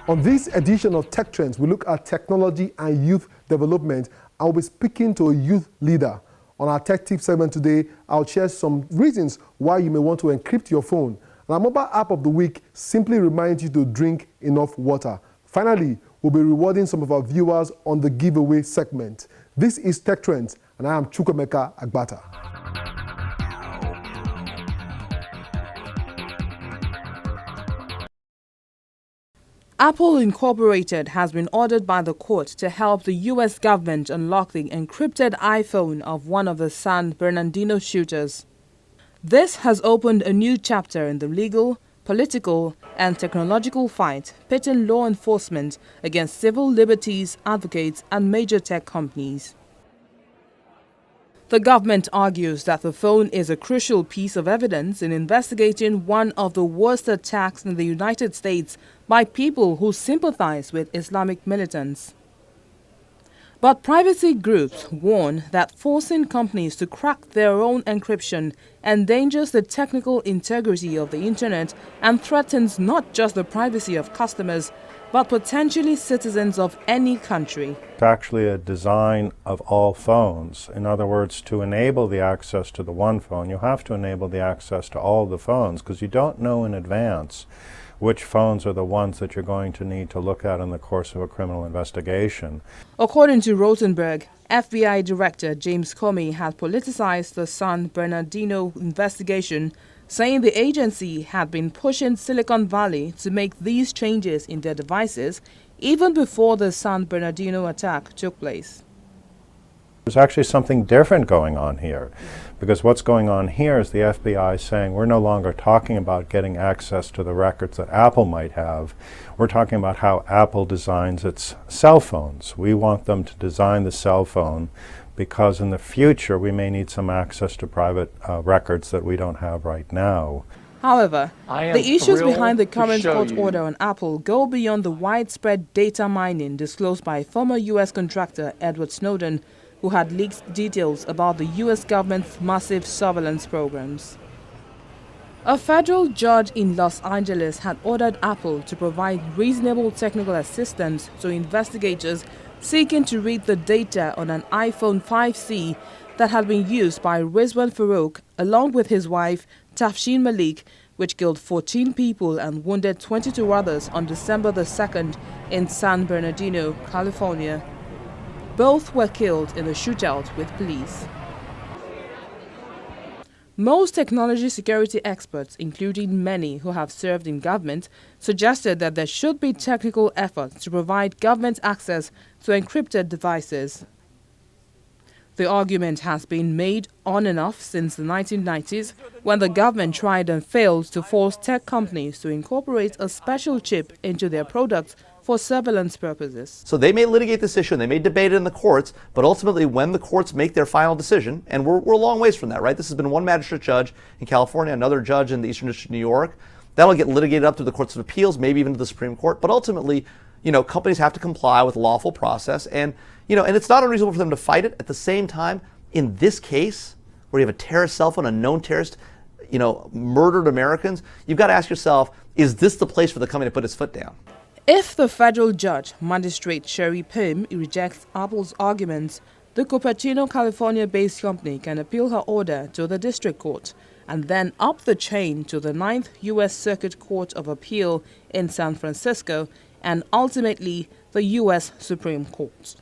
On this edition of Tech Trends, we look at technology and youth development. I'll be speaking to a youth leader. On our Tech Tip segment today, I'll share some reasons why you may want to encrypt your phone. And our mobile app of the week simply reminds you to drink enough water. Finally, we'll be rewarding some of our viewers on the giveaway segment. This is Tech Trends, and I am Chukwemeka Agbata. Apple Incorporated has been ordered by the court to help the U.S. government unlock the encrypted iPhone of one of the San Bernardino shooters. This has opened a new chapter in the legal, political, and technological fight pitting law enforcement against civil liberties advocates and major tech companies. The government argues that the phone is a crucial piece of evidence in investigating one of the worst attacks in the United States by people who sympathize with Islamic militants. But privacy groups warn that forcing companies to crack their own encryption endangers the technical integrity of the internet and threatens not just the privacy of customers, but potentially citizens of any country. It's actually a design of all phones. In other words, to enable the access to the one phone, you have to enable the access to all the phones, because you don't know in advance which phones are the ones that you're going to need to look at in the course of a criminal investigation. According to Rosenberg, FBI Director James Comey had politicized the San Bernardino investigation, saying the agency had been pushing Silicon Valley to make these changes in their devices even before the San Bernardino attack took place. There's actually something different going on here, because what's going on here is the FBI saying we're no longer talking about getting access to the records that Apple might have. We're talking about how Apple designs its cell phones. We want them to design the cell phone because in the future we may need some access to private records that we don't have right now. However, the issues behind the current court order on Apple go beyond the widespread data mining disclosed by former U.S. contractor Edward Snowden, who had leaked details about the U.S. government's massive surveillance programs. A federal judge in Los Angeles had ordered Apple to provide reasonable technical assistance to investigators seeking to read the data on an iPhone 5C that had been used by Rizwan Farouk along with his wife Tafshin Malik, which killed 14 people and wounded 22 others on December the 2nd in San Bernardino, California. Both were killed in a shootout with police. Most technology security experts, including many who have served in government, suggested that there should be technical efforts to provide government access to encrypted devices. The argument has been made on and off since the 1990s, when the government tried and failed to force tech companies to incorporate a special chip into their products for surveillance purposes. So they may litigate this issue and they may debate it in the courts, but ultimately when the courts make their final decision, and we're a long ways from that, right? This has been one magistrate judge in California, another judge in the Eastern District of New York. That'll get litigated up through the courts of appeals, maybe even to the Supreme Court, but ultimately, companies have to comply with lawful process, and it's not unreasonable for them to fight it. At the same time, in this case, where you have a terrorist cell phone, a known terrorist, murdered Americans, you've got to ask yourself, is this the place for the company to put its foot down? If the federal judge, Magistrate Sherry Pym, rejects Apple's arguments, the Cupertino, California-based company can appeal her order to the district court and then up the chain to the 9th U.S. Circuit Court of Appeal in San Francisco and ultimately the U.S. Supreme Court.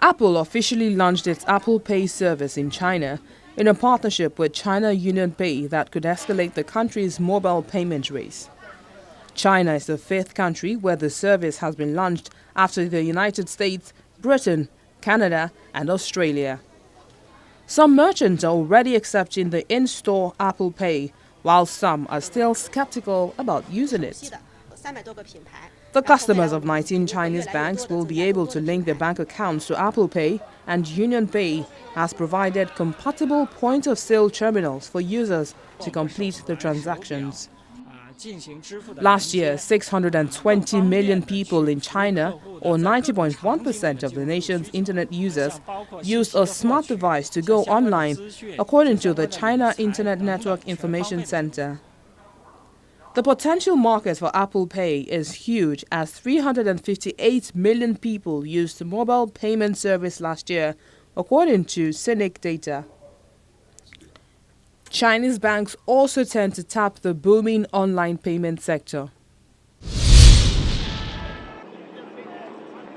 Apple officially launched its Apple Pay service in China in a partnership with China UnionPay that could escalate the country's mobile payment race. China is the 5th country where the service has been launched after the United States, Britain, Canada, and Australia. Some merchants are already accepting the in-store Apple Pay, while some are still skeptical about using it. The customers of 19 Chinese banks will be able to link their bank accounts to Apple Pay, and UnionPay has provided compatible point-of-sale terminals for users to complete the transactions. Last year, 620 million people in China, or 90.1% of the nation's internet users, used a smart device to go online, according to the China Internet Network Information Center. The potential market for Apple Pay is huge, as 358 million people used the mobile payment service last year, according to Cynic data. Chinese banks also tend to tap the booming online payment sector.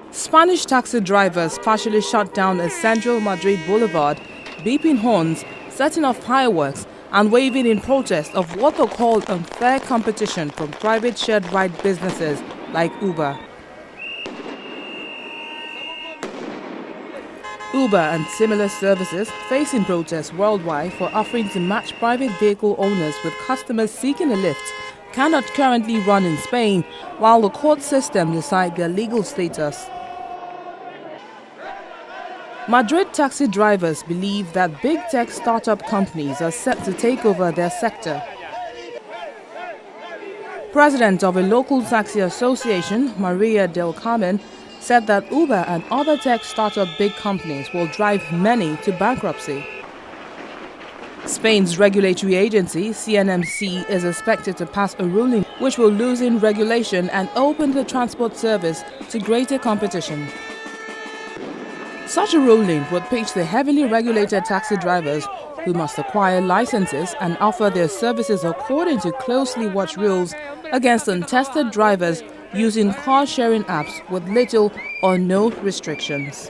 Spanish taxi drivers partially shut down a central Madrid boulevard, beeping horns, setting off fireworks, and waving in protest of what they called unfair competition from private shared ride businesses like Uber. Uber and similar services facing protests worldwide for offering to match private vehicle owners with customers seeking a lift cannot currently run in Spain, while the court system decides their legal status. Madrid taxi drivers believe that big tech startup companies are set to take over their sector. President of a local taxi association, Maria del Carmen, said that Uber and other tech startup big companies will drive many to bankruptcy. Spain's regulatory agency, CNMC, is expected to pass a ruling which will loosen regulation and open the transport service to greater competition. Such a ruling would pitch the heavily regulated taxi drivers, who must acquire licenses and offer their services according to closely watched rules, against untested drivers using car-sharing apps with little or no restrictions.